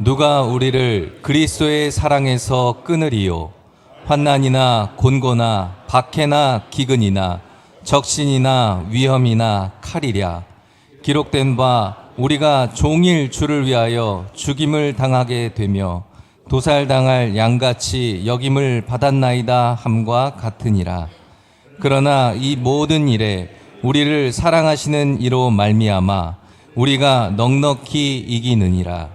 누가 우리를 그리스도의 사랑에서 끊으리요? 환난이나 곤고나 박해나 기근이나 적신이나 위험이나 칼이랴. 기록된 바 우리가 종일 주를 위하여 죽임을 당하게 되며 도살당할 양같이 여김을 받았나이다 함과 같으니라. 그러나 이 모든 일에 우리를 사랑하시는 이로 말미암아 우리가 넉넉히 이기느니라.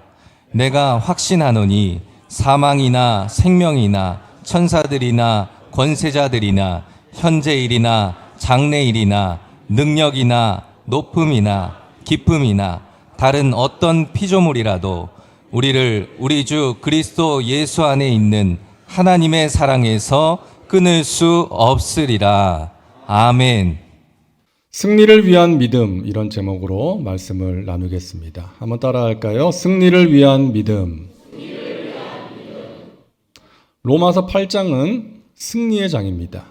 내가 확신하노니 사망이나 생명이나 천사들이나 권세자들이나 현재일이나 장래일이나 능력이나 높음이나 기쁨이나 다른 어떤 피조물이라도 우리를 우리 주 그리스도 예수 안에 있는 하나님의 사랑에서 끊을 수 없으리라. 아멘. 승리를 위한 믿음, 이런 제목으로 말씀을 나누겠습니다. 한번 따라할까요? 승리를 위한 믿음. 로마서 8장은 승리의 장입니다.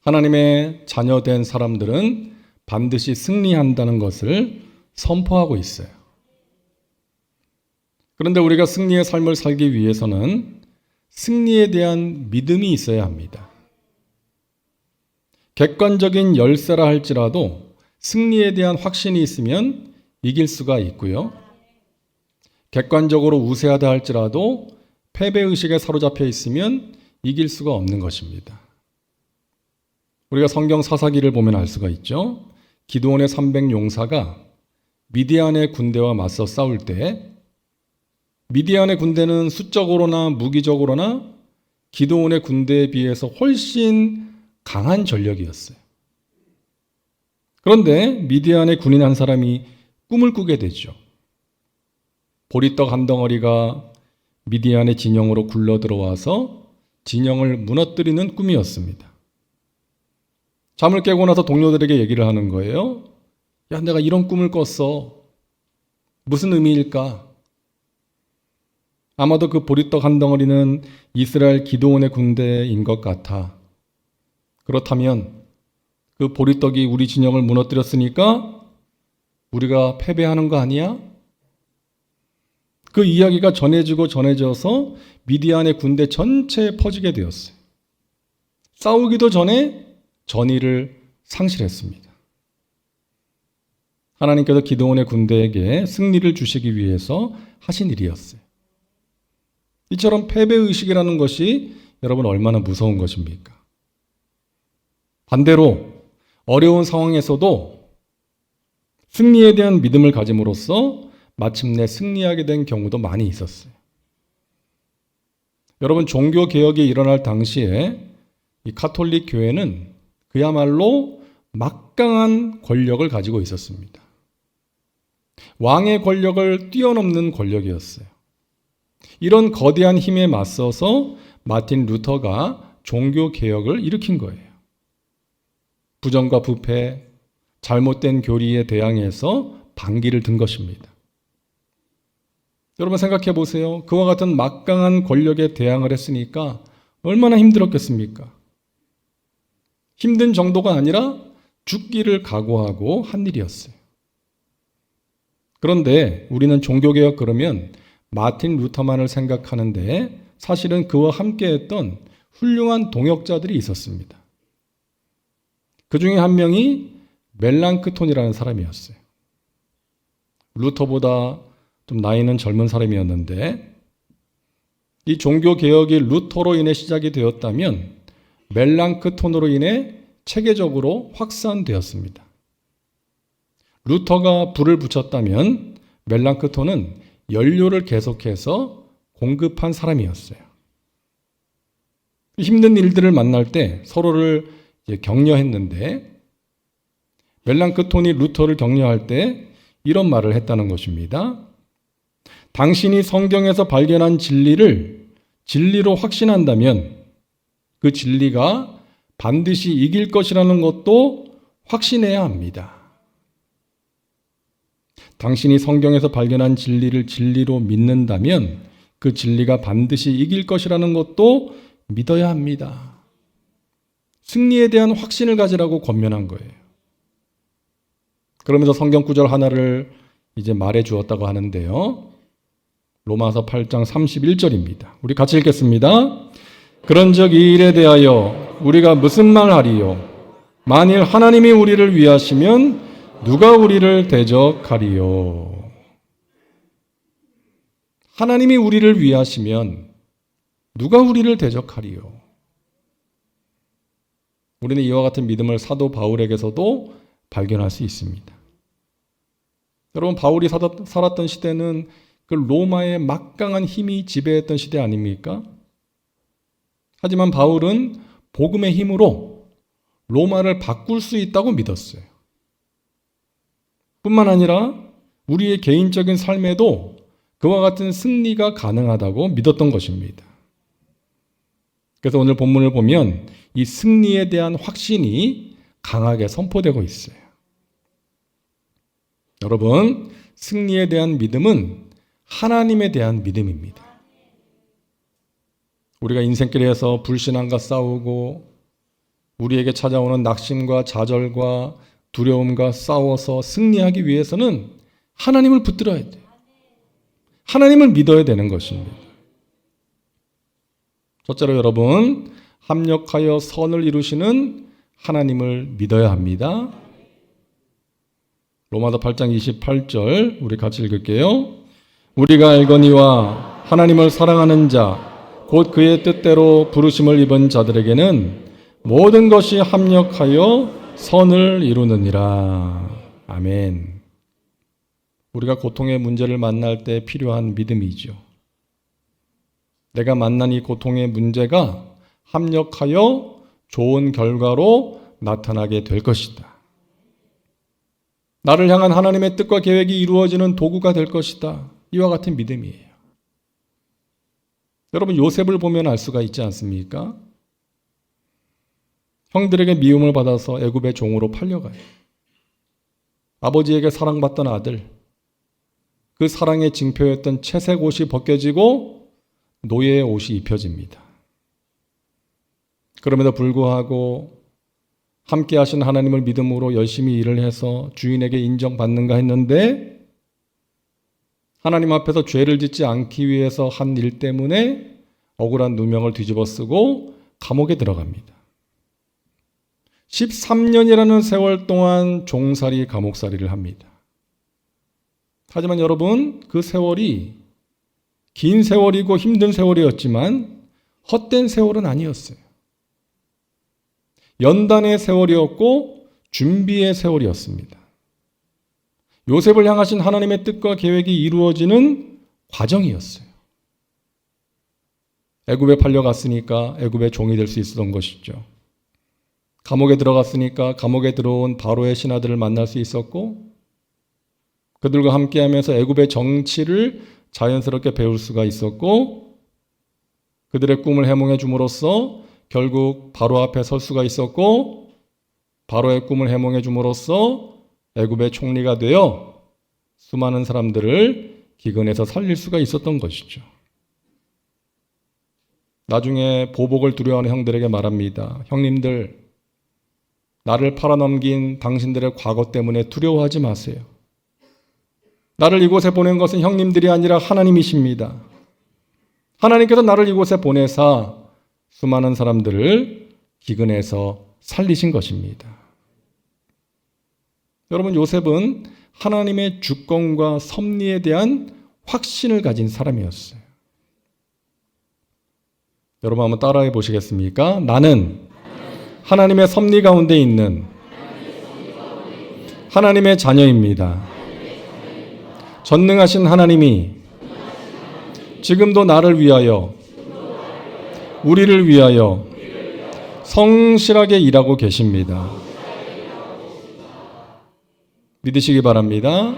하나님의 자녀된 사람들은 반드시 승리한다는 것을 선포하고 있어요. 그런데 우리가 승리의 삶을 살기 위해서는 승리에 대한 믿음이 있어야 합니다. 객관적인 열세라 할지라도 승리에 대한 확신이 있으면 이길 수가 있고요. 객관적으로 우세하다 할지라도 패배의식에 사로잡혀 있으면 이길 수가 없는 것입니다. 우리가 성경 사사기를 보면 알 수가 있죠. 기드온의 300용사가 미디안의 군대와 맞서 싸울 때 미디안의 군대는 수적으로나 무기적으로나 기드온의 군대에 비해서 훨씬 강한 전력이었어요. 그런데 미디안의 군인 한 사람이 꿈을 꾸게 되죠. 보리떡 한 덩어리가 미디안의 진영으로 굴러 들어와서 진영을 무너뜨리는 꿈이었습니다. 잠을 깨고 나서 동료들에게 얘기를 하는 거예요. 야, 내가 이런 꿈을 꿨어. 무슨 의미일까? 아마도 그 보리떡 한 덩어리는 이스라엘 기드온의 군대인 것 같아. 그렇다면 그 보리떡이 우리 진영을 무너뜨렸으니까 우리가 패배하는 거 아니야? 그 이야기가 전해지고 전해져서 미디안의 군대 전체에 퍼지게 되었어요. 싸우기도 전에 전의를 상실했습니다. 하나님께서 기드온의 군대에게 승리를 주시기 위해서 하신 일이었어요. 이처럼 패배의식이라는 것이 여러분 얼마나 무서운 것입니까? 반대로 어려운 상황에서도 승리에 대한 믿음을 가짐으로써 마침내 승리하게 된 경우도 많이 있었어요. 여러분, 종교개혁이 일어날 당시에 이 가톨릭 교회는 그야말로 막강한 권력을 가지고 있었습니다. 왕의 권력을 뛰어넘는 권력이었어요. 이런 거대한 힘에 맞서서 마틴 루터가 종교개혁을 일으킨 거예요. 부정과 부패, 잘못된 교리에 대항해서 반기를 든 것입니다. 여러분 생각해 보세요. 그와 같은 막강한 권력에 대항을 했으니까 얼마나 힘들었겠습니까? 힘든 정도가 아니라 죽기를 각오하고 한 일이었어요. 그런데 우리는 종교개혁 그러면 마틴 루터만을 생각하는데 사실은 그와 함께했던 훌륭한 동역자들이 있었습니다. 그 중에 한 명이 멜랑크톤이라는 사람이었어요. 루터보다 좀 나이는 젊은 사람이었는데 이 종교개혁이 루터로 인해 시작이 되었다면 멜랑크톤으로 인해 체계적으로 확산되었습니다. 루터가 불을 붙였다면 멜랑크톤은 연료를 계속해서 공급한 사람이었어요. 힘든 일들을 만날 때 서로를 격려했는데 멜랑크톤이 루터를 격려할 때 이런 말을 했다는 것입니다. 당신이 성경에서 발견한 진리를 진리로 확신한다면 그 진리가 반드시 이길 것이라는 것도 확신해야 합니다. 당신이 성경에서 발견한 진리를 진리로 믿는다면 그 진리가 반드시 이길 것이라는 것도 믿어야 합니다. 승리에 대한 확신을 가지라고 권면한 거예요. 그러면서 성경 구절 하나를 이제 말해 주었다고 하는데요. 로마서 8장 31절입니다. 우리 같이 읽겠습니다. 그런즉 이 일에 대하여 우리가 무슨 말하리요? 만일 하나님이 우리를 위하시면 누가 우리를 대적하리요? 하나님이 우리를 위하시면 누가 우리를 대적하리요? 우리는 이와 같은 믿음을 사도 바울에게서도 발견할 수 있습니다. 여러분, 바울이 살았던 시대는 그 로마의 막강한 힘이 지배했던 시대 아닙니까? 하지만 바울은 복음의 힘으로 로마를 바꿀 수 있다고 믿었어요. 뿐만 아니라 우리의 개인적인 삶에도 그와 같은 승리가 가능하다고 믿었던 것입니다. 그래서 오늘 본문을 보면 이 승리에 대한 확신이 강하게 선포되고 있어요. 여러분, 승리에 대한 믿음은 하나님에 대한 믿음입니다. 우리가 인생길에서 불신앙과 싸우고 우리에게 찾아오는 낙심과 좌절과 두려움과 싸워서 승리하기 위해서는 하나님을 붙들어야 돼요. 하나님을 믿어야 되는 것입니다. 첫째로 여러분, 합력하여 선을 이루시는 하나님을 믿어야 합니다. 로마서 8장 28절 우리 같이 읽을게요. 우리가 알거니와 하나님을 사랑하는 자 곧 그의 뜻대로 부르심을 입은 자들에게는 모든 것이 합력하여 선을 이루느니라. 아멘. 우리가 고통의 문제를 만날 때 필요한 믿음이죠. 내가 만난 이 고통의 문제가 합력하여 좋은 결과로 나타나게 될 것이다. 나를 향한 하나님의 뜻과 계획이 이루어지는 도구가 될 것이다. 이와 같은 믿음이에요. 여러분, 요셉을 보면 알 수가 있지 않습니까? 형들에게 미움을 받아서 애굽의 종으로 팔려가요. 아버지에게 사랑받던 아들, 그 사랑의 징표였던 채색 옷이 벗겨지고 노예의 옷이 입혀집니다. 그럼에도 불구하고 함께 하신 하나님을 믿음으로 열심히 일을 해서 주인에게 인정받는가 했는데 하나님 앞에서 죄를 짓지 않기 위해서 한 일 때문에 억울한 누명을 뒤집어 쓰고 감옥에 들어갑니다. 13년이라는 세월 동안 종살이, 감옥살이를 합니다. 하지만 여러분, 그 세월이 긴 세월이고 힘든 세월이었지만 헛된 세월은 아니었어요. 연단의 세월이었고 준비의 세월이었습니다. 요셉을 향하신 하나님의 뜻과 계획이 이루어지는 과정이었어요. 애굽에 팔려갔으니까 애굽의 종이 될 수 있었던 것이죠. 감옥에 들어갔으니까 감옥에 들어온 바로의 신하들을 만날 수 있었고 그들과 함께하면서 애굽의 정치를 자연스럽게 배울 수가 있었고 그들의 꿈을 해몽해 줌으로써 결국 바로 앞에 설 수가 있었고 바로의 꿈을 해몽해 줌으로써 애굽의 총리가 되어 수많은 사람들을 기근에서 살릴 수가 있었던 것이죠. 나중에 보복을 두려워하는 형들에게 말합니다. 형님들, 나를 팔아넘긴 당신들의 과거 때문에 두려워하지 마세요. 나를 이곳에 보낸 것은 형님들이 아니라 하나님이십니다. 하나님께서 나를 이곳에 보내사 수많은 사람들을 기근에서 살리신 것입니다. 여러분, 요셉은 하나님의 주권과 섭리에 대한 확신을 가진 사람이었어요. 여러분 한번 따라해 보시겠습니까? 나는 하나님의 섭리 가운데 있는 하나님의 자녀입니다. 전능하신 하나님이 지금도 나를 위하여, 우리를 위하여 성실하게 일하고 계십니다. 믿으시기 바랍니다.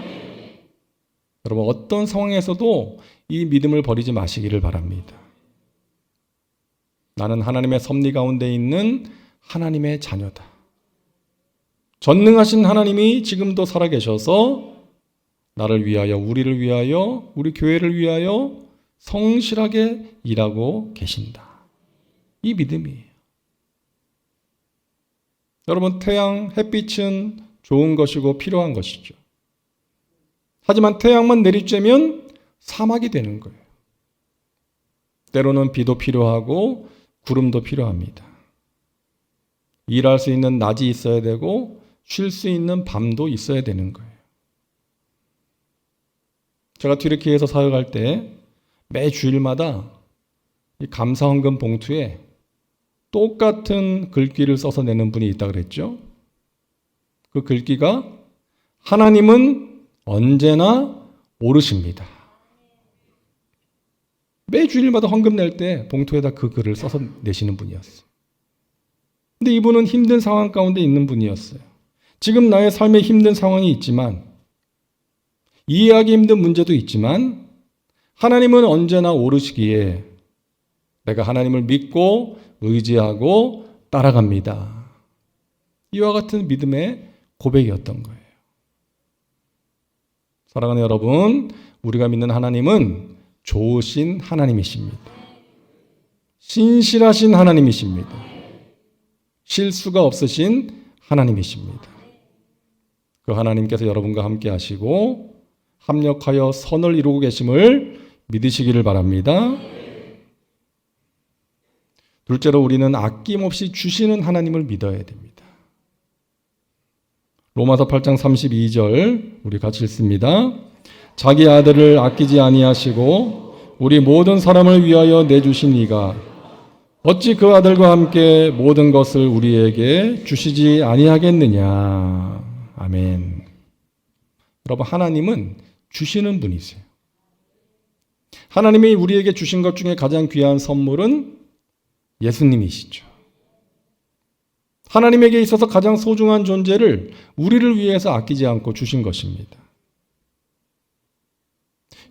여러분, 어떤 상황에서도 이 믿음을 버리지 마시기를 바랍니다. 나는 하나님의 섭리 가운데 있는 하나님의 자녀다. 전능하신 하나님이 지금도 살아계셔서 나를 위하여, 우리를 위하여, 우리 교회를 위하여 성실하게 일하고 계신다. 이 믿음이에요. 여러분, 태양, 햇빛은 좋은 것이고 필요한 것이죠. 하지만 태양만 내리쬐면 사막이 되는 거예요. 때로는 비도 필요하고 구름도 필요합니다. 일할 수 있는 낮이 있어야 되고 쉴 수 있는 밤도 있어야 되는 거예요. 제가 튀르키예에서 사역할 때 매 주일마다 이 감사헌금 봉투에 똑같은 글귀를 써서 내는 분이 있다 그랬죠. 그 글귀가 하나님은 언제나 오르십니다. 매 주일마다 헌금 낼 때 봉투에다 그 글을 써서 내시는 분이었어요. 근데 이분은 힘든 상황 가운데 있는 분이었어요. 지금 나의 삶에 힘든 상황이 있지만, 이해하기 힘든 문제도 있지만 하나님은 언제나 오르시기에 내가 하나님을 믿고 의지하고 따라갑니다. 이와 같은 믿음의 고백이었던 거예요. 사랑하는 여러분, 우리가 믿는 하나님은 좋으신 하나님이십니다. 신실하신 하나님이십니다. 실수가 없으신 하나님이십니다. 그 하나님께서 여러분과 함께 하시고 합력하여 선을 이루고 계심을 믿으시기를 바랍니다. 둘째로 우리는 아낌없이 주시는 하나님을 믿어야 됩니다. 로마서 8장 32절 우리 같이 읽습니다. 자기 아들을 아끼지 아니하시고 우리 모든 사람을 위하여 내주신 이가 어찌 그 아들과 함께 모든 것을 우리에게 주시지 아니하겠느냐. 아멘. 여러분, 하나님은 주시는 분이세요. 하나님이 우리에게 주신 것 중에 가장 귀한 선물은 예수님이시죠. 하나님에게 있어서 가장 소중한 존재를 우리를 위해서 아끼지 않고 주신 것입니다.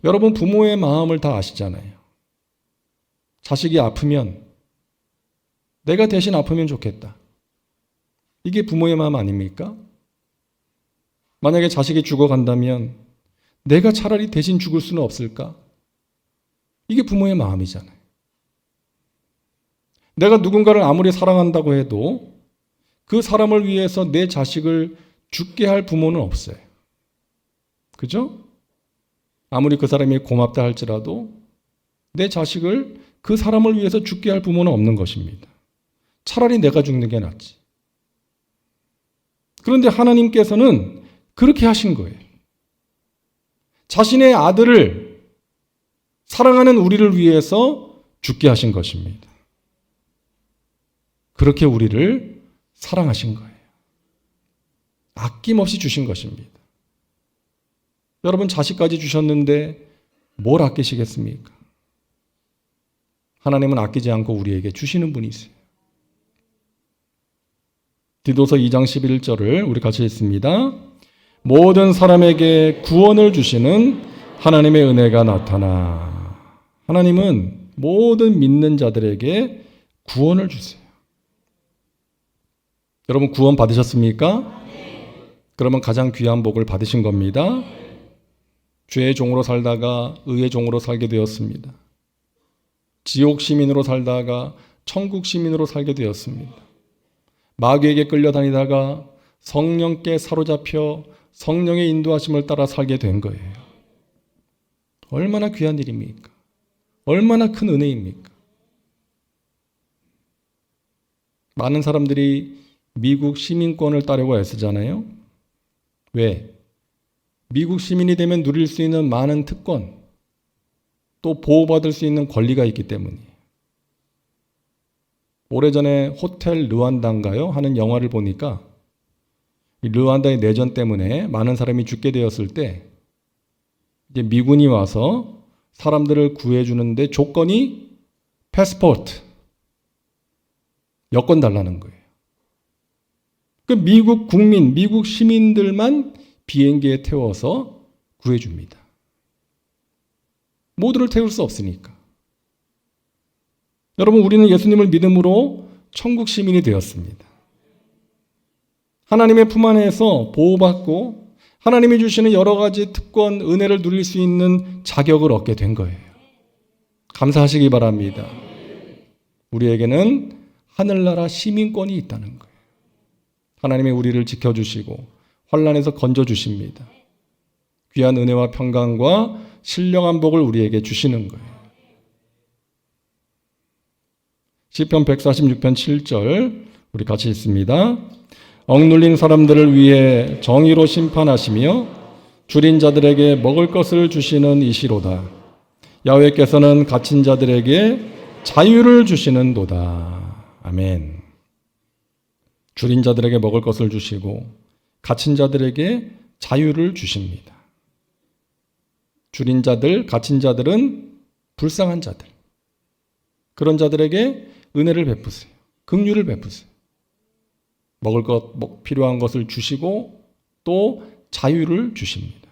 여러분, 부모의 마음을 다 아시잖아요. 자식이 아프면 내가 대신 아프면 좋겠다. 이게 부모의 마음 아닙니까? 만약에 자식이 죽어간다면 내가 차라리 대신 죽을 수는 없을까? 이게 부모의 마음이잖아요. 내가 누군가를 아무리 사랑한다고 해도 그 사람을 위해서 내 자식을 죽게 할 부모는 없어요. 그죠? 아무리 그 사람이 고맙다 할지라도 내 자식을 그 사람을 위해서 죽게 할 부모는 없는 것입니다. 차라리 내가 죽는 게 낫지. 그런데 하나님께서는 그렇게 하신 거예요. 자신의 아들을 사랑하는 우리를 위해서 죽게 하신 것입니다. 그렇게 우리를 사랑하신 거예요. 아낌없이 주신 것입니다. 여러분, 자식까지 주셨는데 뭘 아끼시겠습니까? 하나님은 아끼지 않고 우리에게 주시는 분이세요. 디도서 2장 11절을 우리 같이 읽습니다. 모든 사람에게 구원을 주시는 하나님의 은혜가 나타나. 하나님은 모든 믿는 자들에게 구원을 주세요. 여러분, 구원 받으셨습니까? 그러면 가장 귀한 복을 받으신 겁니다. 죄의 종으로 살다가 의의 종으로 살게 되었습니다. 지옥 시민으로 살다가 천국 시민으로 살게 되었습니다. 마귀에게 끌려다니다가 성령께 사로잡혀 성령의 인도하심을 따라 살게 된 거예요. 얼마나 귀한 일입니까? 얼마나 큰 은혜입니까? 많은 사람들이 미국 시민권을 따려고 애쓰잖아요. 왜? 미국 시민이 되면 누릴 수 있는 많은 특권, 또 보호받을 수 있는 권리가 있기 때문이에요. 오래전에 호텔 르완다인가요? 하는 영화를 보니까 이 르완다의 내전 때문에 많은 사람이 죽게 되었을 때 이제 미군이 와서 사람들을 구해주는데 조건이 패스포트, 여권 달라는 거예요. 그 미국 국민, 미국 시민들만 비행기에 태워서 구해줍니다. 모두를 태울 수 없으니까. 여러분, 우리는 예수님을 믿음으로 천국 시민이 되었습니다. 하나님의 품 안에서 보호받고 하나님이 주시는 여러 가지 특권, 은혜를 누릴 수 있는 자격을 얻게 된 거예요. 감사하시기 바랍니다. 우리에게는 하늘나라 시민권이 있다는 거예요. 하나님이 우리를 지켜주시고 환난에서 건져주십니다. 귀한 은혜와 평강과 신령한 복을 우리에게 주시는 거예요. 시편 146편 7절 우리 같이 읽습니다. 억눌린 사람들을 위해 정의로 심판하시며 줄인 자들에게 먹을 것을 주시는 이시로다. 야훼께서는 갇힌 자들에게 자유를 주시는도다. 아멘. 줄인 자들에게 먹을 것을 주시고 갇힌 자들에게 자유를 주십니다. 줄인 자들, 갇힌 자들은 불쌍한 자들. 그런 자들에게 은혜를 베푸세요. 긍휼을 베푸세요. 먹을 것, 필요한 것을 주시고 또 자유를 주십니다.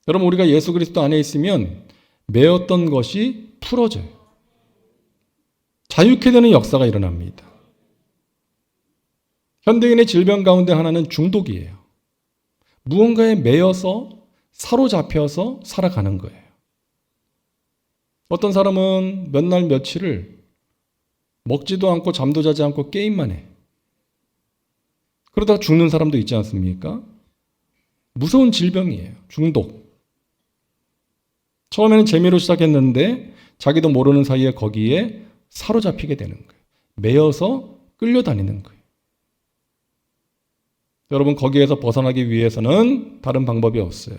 여러분, 우리가 예수 그리스도 안에 있으면 매였던 것이 풀어져요. 자유케 되는 역사가 일어납니다. 현대인의 질병 가운데 하나는 중독이에요. 무언가에 매여서 사로잡혀서 살아가는 거예요. 어떤 사람은 몇 날 며칠을 먹지도 않고 잠도 자지 않고 게임만 해. 그러다가 죽는 사람도 있지 않습니까? 무서운 질병이에요. 중독. 처음에는 재미로 시작했는데 자기도 모르는 사이에 거기에 사로잡히게 되는 거예요. 매여서 끌려다니는 거예요. 여러분, 거기에서 벗어나기 위해서는 다른 방법이 없어요.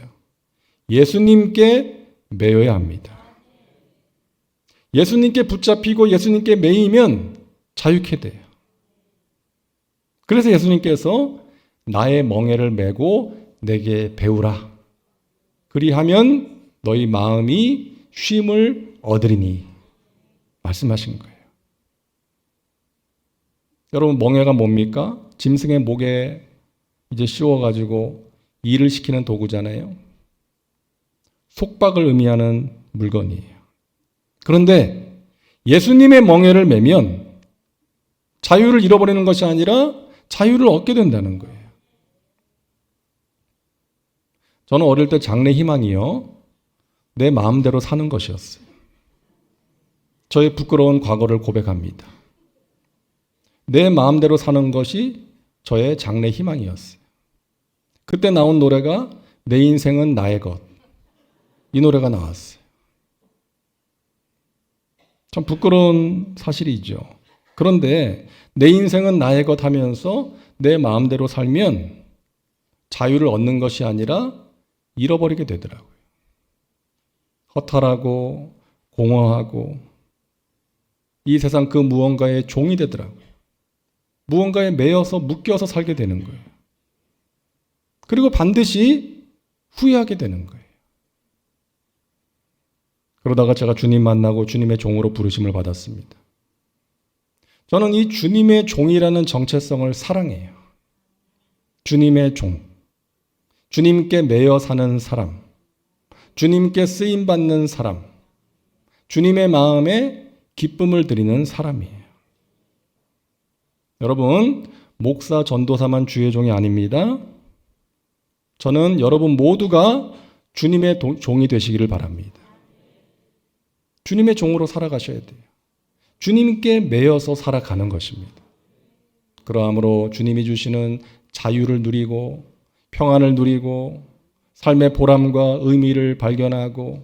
예수님께 매여야 합니다. 예수님께 붙잡히고 예수님께 매이면 자유케 돼요. 그래서 예수님께서 나의 멍에를 메고 내게 배우라. 그리하면 너희 마음이 쉼을 얻으리니 말씀하신 거예요. 여러분, 멍에가 뭡니까? 짐승의 목에 이제 씌워가지고 일을 시키는 도구잖아요. 속박을 의미하는 물건이에요. 그런데 예수님의 멍에를 매면 자유를 잃어버리는 것이 아니라 자유를 얻게 된다는 거예요. 저는 어릴 때 장래 희망이요, 내 마음대로 사는 것이었어요. 저의 부끄러운 과거를 고백합니다. 내 마음대로 사는 것이 저의 장래 희망이었어요. 그때 나온 노래가 내 인생은 나의 것. 이 노래가 나왔어요. 참 부끄러운 사실이죠. 그런데 내 인생은 나의 것 하면서 내 마음대로 살면 자유를 얻는 것이 아니라 잃어버리게 되더라고요. 허탈하고 공허하고 이 세상 그 무언가의 종이 되더라고요. 무언가에 매여서 묶여서 살게 되는 거예요. 그리고 반드시 후회하게 되는 거예요. 그러다가 제가 주님 만나고 주님의 종으로 부르심을 받았습니다. 저는 이 주님의 종이라는 정체성을 사랑해요. 주님의 종, 주님께 매여 사는 사람, 주님께 쓰임받는 사람, 주님의 마음에 기쁨을 드리는 사람이에요. 여러분, 목사, 전도사만 주의 종이 아닙니다. 저는 여러분 모두가 주님의 종이 되시기를 바랍니다. 주님의 종으로 살아가셔야 돼요. 주님께 매여서 살아가는 것입니다. 그러함으로 주님이 주시는 자유를 누리고 평안을 누리고 삶의 보람과 의미를 발견하고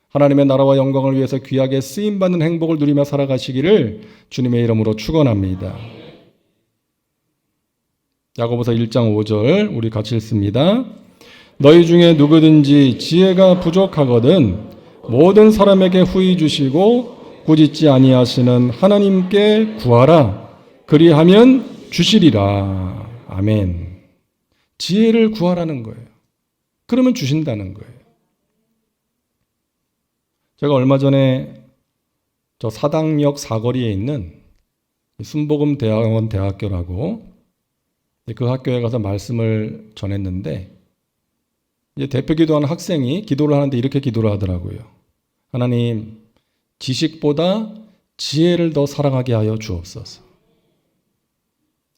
하나님의 나라와 영광을 위해서 귀하게 쓰임받는 행복을 누리며 살아가시기를 주님의 이름으로 축원합니다. 야고보서 1장 5절 우리 같이 읽습니다. 너희 중에 누구든지 지혜가 부족하거든 모든 사람에게 후히 주시고 꾸짖지 아니하시는 하나님께 구하라. 그리하면 주시리라. 아멘. 지혜를 구하라는 거예요. 그러면 주신다는 거예요. 제가 얼마 전에 저 사당역 사거리에 있는 순복음 대학원 대학교라고 그 학교에 가서 말씀을 전했는데 이제 대표 기도하는 학생이 기도를 하는데 이렇게 기도를 하더라고요. 하나님, 지식보다 지혜를 더 사랑하게 하여 주옵소서.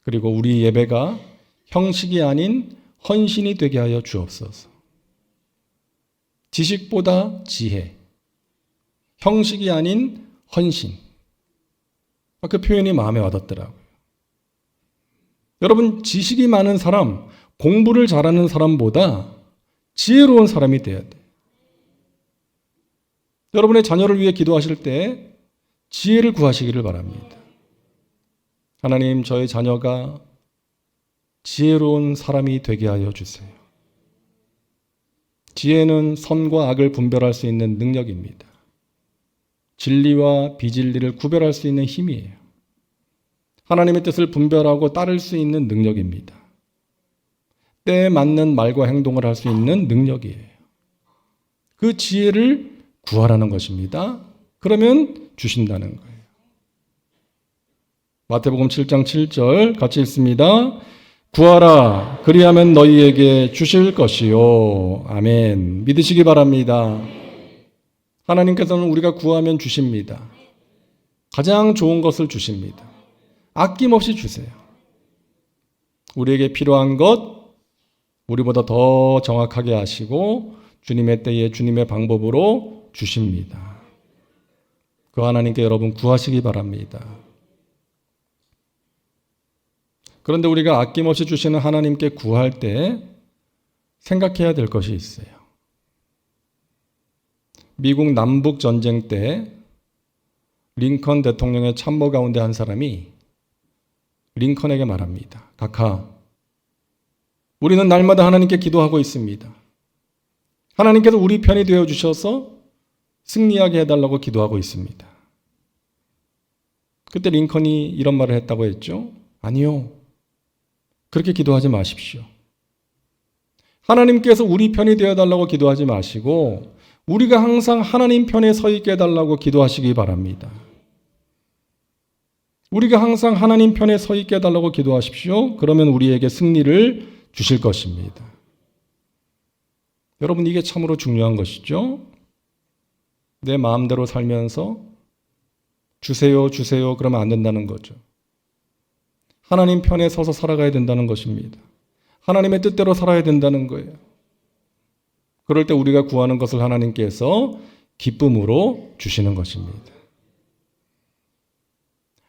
그리고 우리 예배가 형식이 아닌 헌신이 되게 하여 주옵소서. 지식보다 지혜, 형식이 아닌 헌신. 그 표현이 마음에 와닿더라고요. 여러분, 지식이 많은 사람, 공부를 잘하는 사람보다 지혜로운 사람이 되어야 돼. 여러분의 자녀를 위해 기도하실 때 지혜를 구하시기를 바랍니다. 하나님, 저의 자녀가 지혜로운 사람이 되게 하여 주세요. 지혜는 선과 악을 분별할 수 있는 능력입니다. 진리와 비진리를 구별할 수 있는 힘이에요. 하나님의 뜻을 분별하고 따를 수 있는 능력입니다. 때에 맞는 말과 행동을 할 수 있는 능력이에요. 그 지혜를 구하라는 것입니다. 그러면 주신다는 거예요. 마태복음 7장 7절 같이 읽습니다. 구하라, 그리하면 너희에게 주실 것이요. 아멘. 믿으시기 바랍니다. 하나님께서는 우리가 구하면 주십니다. 가장 좋은 것을 주십니다. 아낌없이 주세요. 우리에게 필요한 것, 우리보다 더 정확하게 하시고 주님의 때에 주님의 방법으로 주십니다. 그 하나님께 여러분 구하시기 바랍니다. 그런데 우리가 아낌없이 주시는 하나님께 구할 때 생각해야 될 것이 있어요. 미국 남북 전쟁 때 링컨 대통령의 참모 가운데 한 사람이 링컨에게 말합니다. 각하, 우리는 날마다 하나님께 기도하고 있습니다. 하나님께서 우리 편이 되어 주셔서 승리하게 해달라고 기도하고 있습니다. 그때 링컨이 이런 말을 했다고 했죠. 아니요. 그렇게 기도하지 마십시오. 하나님께서 우리 편이 되어달라고 기도하지 마시고 우리가 항상 하나님 편에 서 있게 해달라고 기도하시기 바랍니다. 우리가 항상 하나님 편에 서 있게 해달라고 기도하십시오. 그러면 우리에게 승리를 주실 것입니다. 여러분, 이게 참으로 중요한 것이죠. 내 마음대로 살면서 주세요, 주세요 그러면 안 된다는 거죠. 하나님 편에 서서 살아가야 된다는 것입니다. 하나님의 뜻대로 살아야 된다는 거예요. 그럴 때 우리가 구하는 것을 하나님께서 기쁨으로 주시는 것입니다.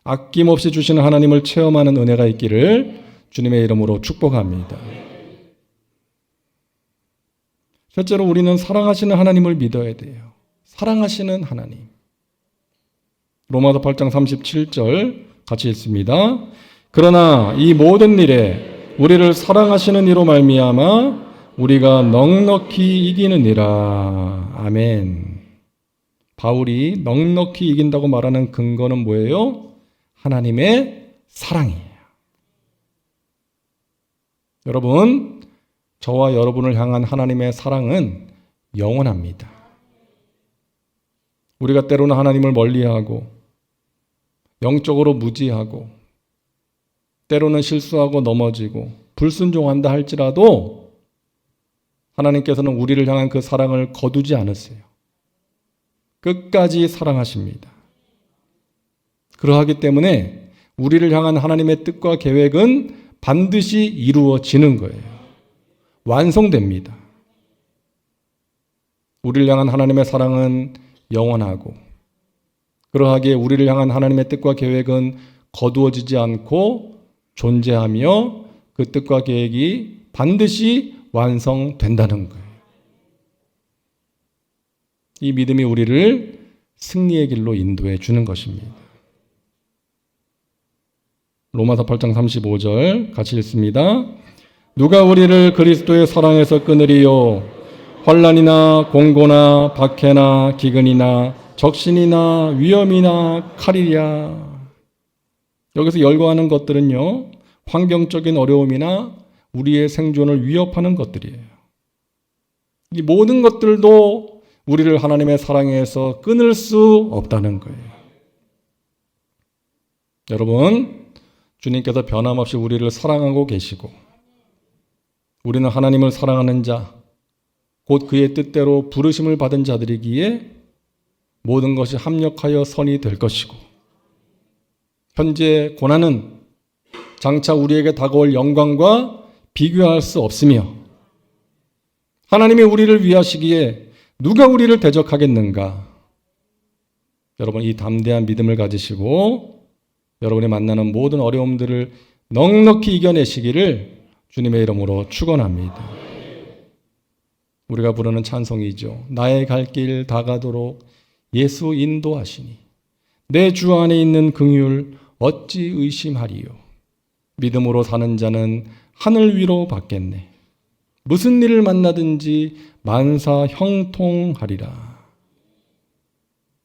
아낌없이 주시는 하나님을 체험하는 은혜가 있기를 주님의 이름으로 축복합니다. 실제로 우리는 사랑하시는 하나님을 믿어야 돼요. 사랑하시는 하나님. 로마서 8장 37절 같이 읽습니다. 그러나 이 모든 일에 우리를 사랑하시는 이로 말미암아 우리가 넉넉히 이기느니라. 아멘. 바울이 넉넉히 이긴다고 말하는 근거는 뭐예요? 하나님의 사랑이에요. 여러분, 저와 여러분을 향한 하나님의 사랑은 영원합니다. 우리가 때로는 하나님을 멀리하고 영적으로 무지하고 때로는 실수하고 넘어지고 불순종한다 할지라도 하나님께서는 우리를 향한 그 사랑을 거두지 않으세요. 끝까지 사랑하십니다. 그러하기 때문에 우리를 향한 하나님의 뜻과 계획은 반드시 이루어지는 거예요. 완성됩니다. 우리를 향한 하나님의 사랑은 영원하고 그러하기에 우리를 향한 하나님의 뜻과 계획은 거두어지지 않고 존재하며 그 뜻과 계획이 반드시 완성된다는 거예요. 이 믿음이 우리를 승리의 길로 인도해 주는 것입니다. 로마서 8장 35절 같이 읽습니다. 누가 우리를 그리스도의 사랑에서 끊으리요? 환난이나 공고나 박해나 기근이나 적신이나 위험이나 칼이랴. 여기서 열거하는 것들은요, 환경적인 어려움이나 우리의 생존을 위협하는 것들이에요. 이 모든 것들도 우리를 하나님의 사랑에서 끊을 수 없다는 거예요. 여러분, 주님께서 변함없이 우리를 사랑하고 계시고 우리는 하나님을 사랑하는 자, 곧 그의 뜻대로 부르심을 받은 자들이기에 모든 것이 합력하여 선이 될 것이고 현재 고난은 장차 우리에게 다가올 영광과 비교할 수 없으며 하나님이 우리를 위하시기에 누가 우리를 대적하겠는가? 여러분, 이 담대한 믿음을 가지시고 여러분이 만나는 모든 어려움들을 넉넉히 이겨내시기를 주님의 이름으로 축원합니다. 우리가 부르는 찬송이죠. 나의 갈 길 다가도록 예수 인도하시니 내 주 안에 있는 긍휼 어찌 의심하리요. 믿음으로 사는 자는 하늘 위로 받겠네. 무슨 일을 만나든지 만사 형통하리라.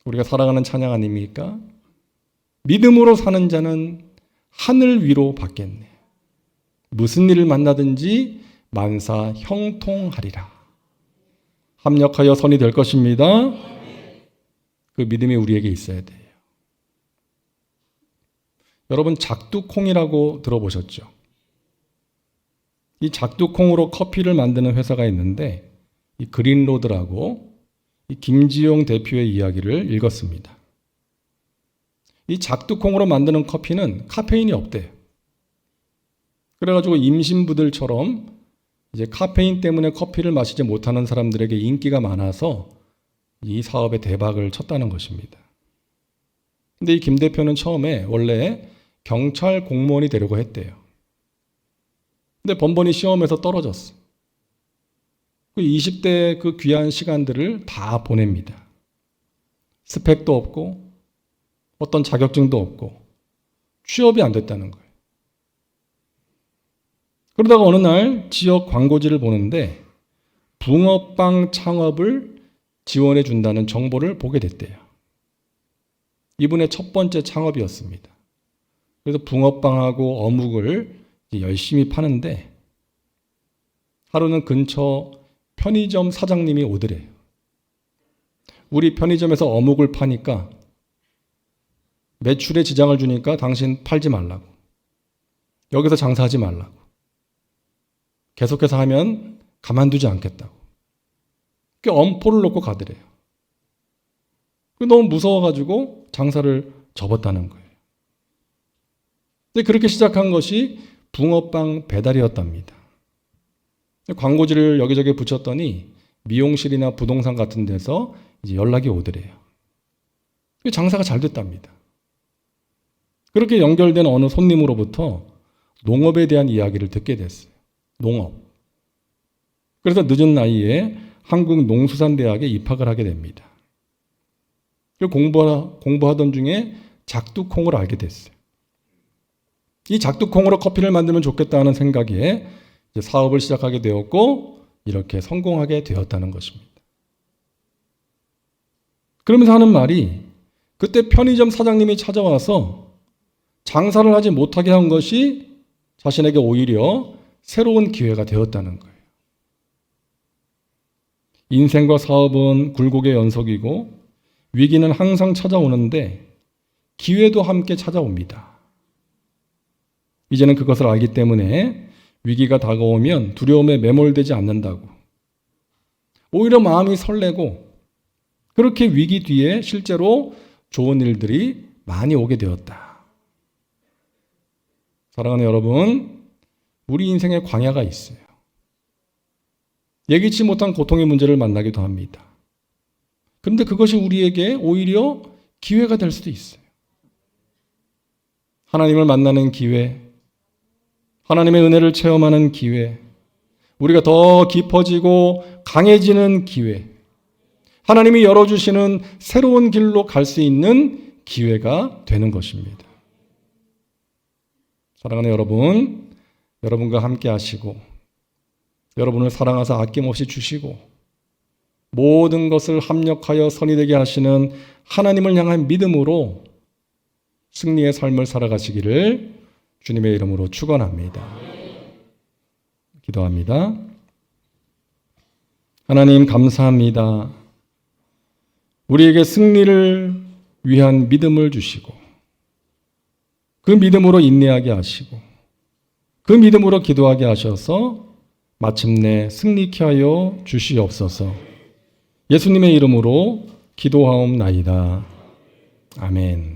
우리가 살아가는 찬양 아닙니까? 믿음으로 사는 자는 하늘 위로 받겠네. 무슨 일을 만나든지 만사 형통하리라. 합력하여 선이 될 것입니다. 그 믿음이 우리에게 있어야 돼요. 여러분, 작두콩이라고 들어보셨죠? 이 작두콩으로 커피를 만드는 회사가 있는데 이 그린로드라고 이 김지용 대표의 이야기를 읽었습니다. 이 작두콩으로 만드는 커피는 카페인이 없대요. 그래가지고 임신부들처럼 이제 카페인 때문에 커피를 마시지 못하는 사람들에게 인기가 많아서 이 사업에 대박을 쳤다는 것입니다. 근데 이 김 대표는 처음에 원래 경찰 공무원이 되려고 했대요. 근데 번번이 시험에서 떨어졌어. 그 20대 그 귀한 시간들을 다 보냅니다. 스펙도 없고 어떤 자격증도 없고 취업이 안 됐다는 거예요. 그러다가 어느 날 지역 광고지를 보는데 붕어빵 창업을 지원해 준다는 정보를 보게 됐대요. 이분의 첫 번째 창업이었습니다. 그래서 붕어빵하고 어묵을 열심히 파는데 하루는 근처 편의점 사장님이 오더래요. 우리 편의점에서 어묵을 파니까 매출에 지장을 주니까 당신 팔지 말라고. 여기서 장사하지 말라고. 계속해서 하면 가만두지 않겠다고. 엄포를 놓고 가더래요. 너무 무서워가지고 장사를 접었다는 거예요. 근데 그렇게 시작한 것이 붕어빵 배달이었답니다. 광고지를 여기저기 붙였더니 미용실이나 부동산 같은 데서 이제 연락이 오더래요. 장사가 잘 됐답니다. 그렇게 연결된 어느 손님으로부터 농업에 대한 이야기를 듣게 됐어요. 농업. 그래서 늦은 나이에 한국농수산대학에 입학을 하게 됩니다. 공부하던 중에 작두콩을 알게 됐어요. 이 작두콩으로 커피를 만들면 좋겠다는 생각에 이제 사업을 시작하게 되었고 이렇게 성공하게 되었다는 것입니다. 그러면서 하는 말이 그때 편의점 사장님이 찾아와서 장사를 하지 못하게 한 것이 자신에게 오히려 새로운 기회가 되었다는 거예요. 인생과 사업은 굴곡의 연속이고 위기는 항상 찾아오는데 기회도 함께 찾아옵니다. 이제는 그것을 알기 때문에 위기가 다가오면 두려움에 매몰되지 않는다고. 오히려 마음이 설레고 그렇게 위기 뒤에 실제로 좋은 일들이 많이 오게 되었다. 사랑하는 여러분, 우리 인생에 광야가 있어요. 예기치 못한 고통의 문제를 만나기도 합니다. 그런데 그것이 우리에게 오히려 기회가 될 수도 있어요. 하나님을 만나는 기회, 하나님의 은혜를 체험하는 기회, 우리가 더 깊어지고 강해지는 기회, 하나님이 열어주시는 새로운 길로 갈 수 있는 기회가 되는 것입니다. 사랑하는 여러분, 여러분과 함께 하시고 여러분을 사랑하사 아낌없이 주시고 모든 것을 합력하여 선이 되게 하시는 하나님을 향한 믿음으로 승리의 삶을 살아가시기를 주님의 이름으로 축원합니다. 기도합니다. 하나님 감사합니다. 우리에게 승리를 위한 믿음을 주시고 그 믿음으로 인내하게 하시고 그 믿음으로 기도하게 하셔서 마침내 승리케 하여 주시옵소서. 예수님의 이름으로 기도하옵나이다. 아멘.